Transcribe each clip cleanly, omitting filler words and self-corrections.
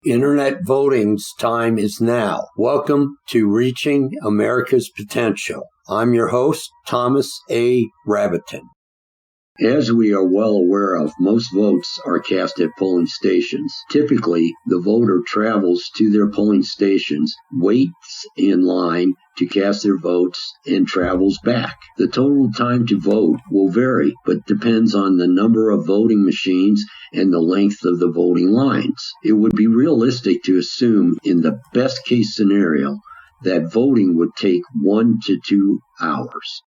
Internet voting's time is now. Welcome to Reaching America's Potential. I'm your host, Thomas A. Rabbiton. As we are well aware of, most votes are cast at polling stations. Typically, the voter travels to their polling stations, waits in line to cast their votes, and travels back. The total time to vote will vary, but depends on the number of voting machines and the length of the voting lines. It would be realistic to assume, in the best case scenario, that voting would take 1 to 2 hours.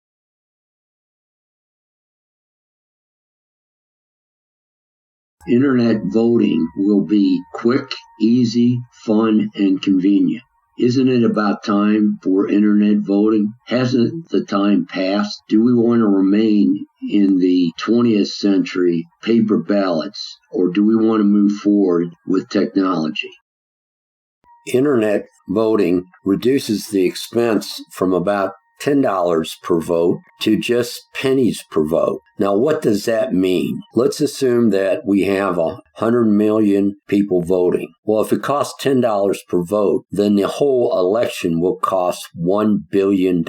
Internet voting will be quick, easy, fun, and convenient. Isn't it about time for internet voting? Hasn't the time passed? Do we want to remain in the 20th century paper ballots, or do we want to move forward with technology? Internet voting reduces the expense from about $10 per vote to just pennies per vote. Now, what does that mean? Let's assume that we have 100 million people voting. Well, if it costs $10 per vote, then the whole election will cost $1 billion.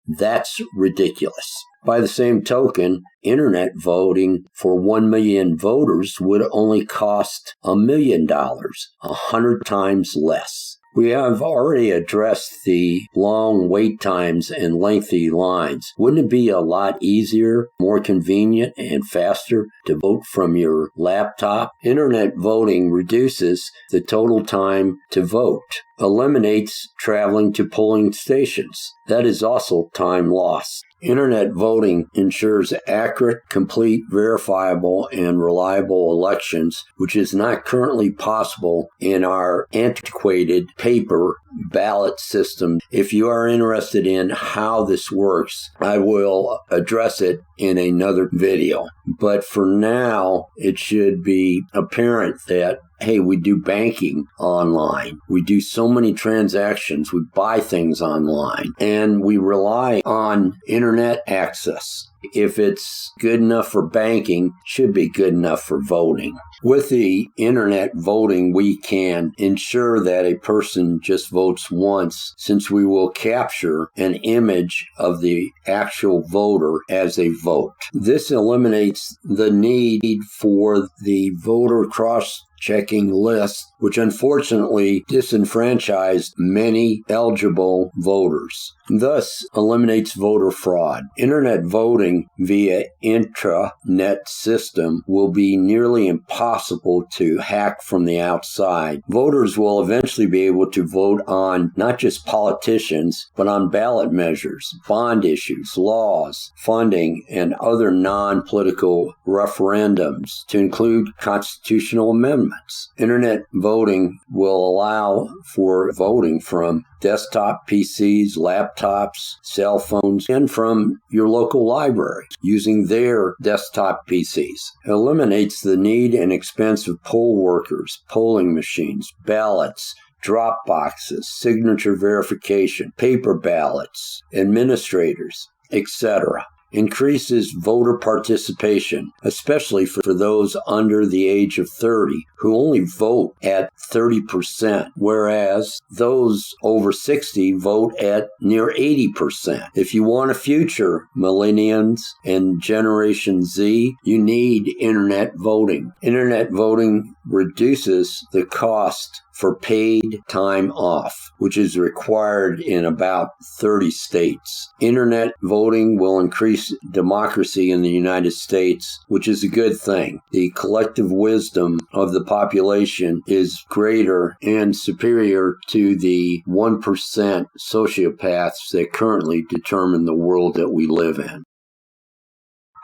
That's ridiculous. By the same token, internet voting for 1 million voters would only cost $1 million, 100 times less. We have already addressed the long wait times and lengthy lines. Wouldn't it be a lot easier, more convenient, and faster to vote from your laptop? Internet voting reduces the total time to vote, eliminates traveling to polling stations. That is also time lost. Internet voting ensures accurate, complete, verifiable, and reliable elections, which is not currently possible in our antiquated paper ballot system. If you are interested in how this works, I will address it in another video. But for now, it should be apparent that hey, we do banking online. We do so many transactions. We buy things online. And we rely on internet access. If it's good enough for banking, it should be good enough for voting. With the internet voting, we can ensure that a person just votes once, since we will capture an image of the actual voter as they vote. This eliminates the need for the voter cross-checking list, which unfortunately disenfranchised many eligible voters. Thus eliminates voter fraud. Internet voting via intranet system will be nearly impossible to hack from the outside. Voters will eventually be able to vote on not just politicians, but on ballot measures, bond issues, laws, funding, and other non-political referendums, to include constitutional amendments. Internet voting will allow for voting from desktop PCs, laptops, cell phones, and from your local library using their desktop PCs. It eliminates the need and expense of poll workers, polling machines, ballots, drop boxes, signature verification, paper ballots, administrators, etc. Increases voter participation, especially for those under the age of 30 who only vote at 30%, whereas those over 60 vote at near 80%. If you want a future, Millennials and Generation Z, you need internet voting. Internet voting reduces the cost for paid time off, which is required in about 30 states. Internet voting will increase democracy in the United States, which is a good thing. The collective wisdom of the population is greater and superior to the 1% sociopaths that currently determine the world that we live in.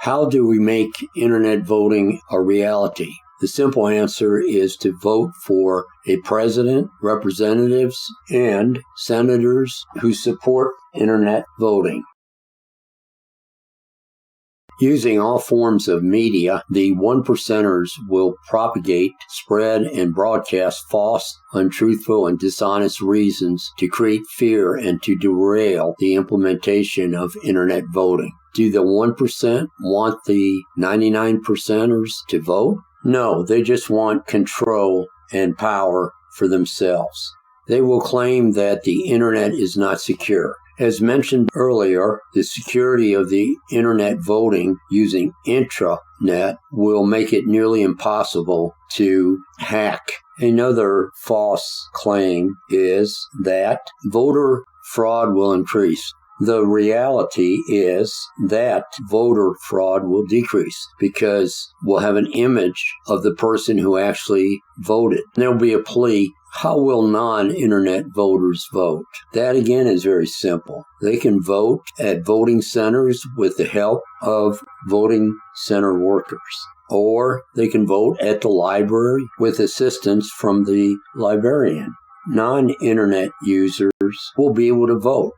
How do we make internet voting a reality? The simple answer is to vote for a president, representatives, and senators who support internet voting. Using all forms of media, the one percenters will propagate, spread, and broadcast false, untruthful, and dishonest reasons to create fear and to derail the implementation of internet voting. Do the 1% want the 99%ers to vote? No, they just want control and power for themselves. They will claim that the internet is not secure. As mentioned earlier, the security of the internet voting using intranet will make it nearly impossible to hack. Another false claim is that voter fraud will increase. The reality is that voter fraud will decrease because we'll have an image of the person who actually voted. There'll be a plea. How will non-internet voters vote? That again is very simple. They can vote at voting centers with the help of voting center workers. Or they can vote at the library with assistance from the librarian. Non-internet users will be able to vote.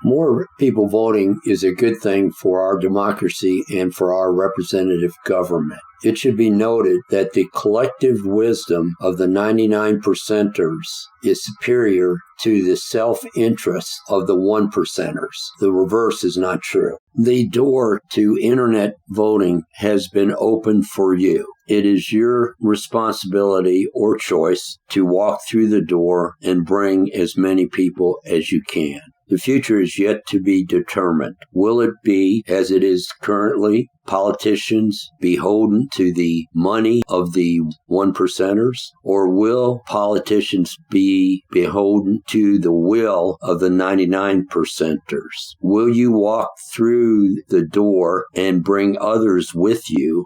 More people voting is a good thing for our democracy and for our representative government. It should be noted that the collective wisdom of the 99%ers is superior to the self-interest of the 1%ers. The reverse is not true. The door to internet voting has been opened for you. It is your responsibility or choice to walk through the door and bring as many people as you can. The future is yet to be determined. Will it be, as it is currently, politicians beholden to the money of the 1%ers? Or will politicians be beholden to the will of the 99%ers? Will you walk through the door and bring others with you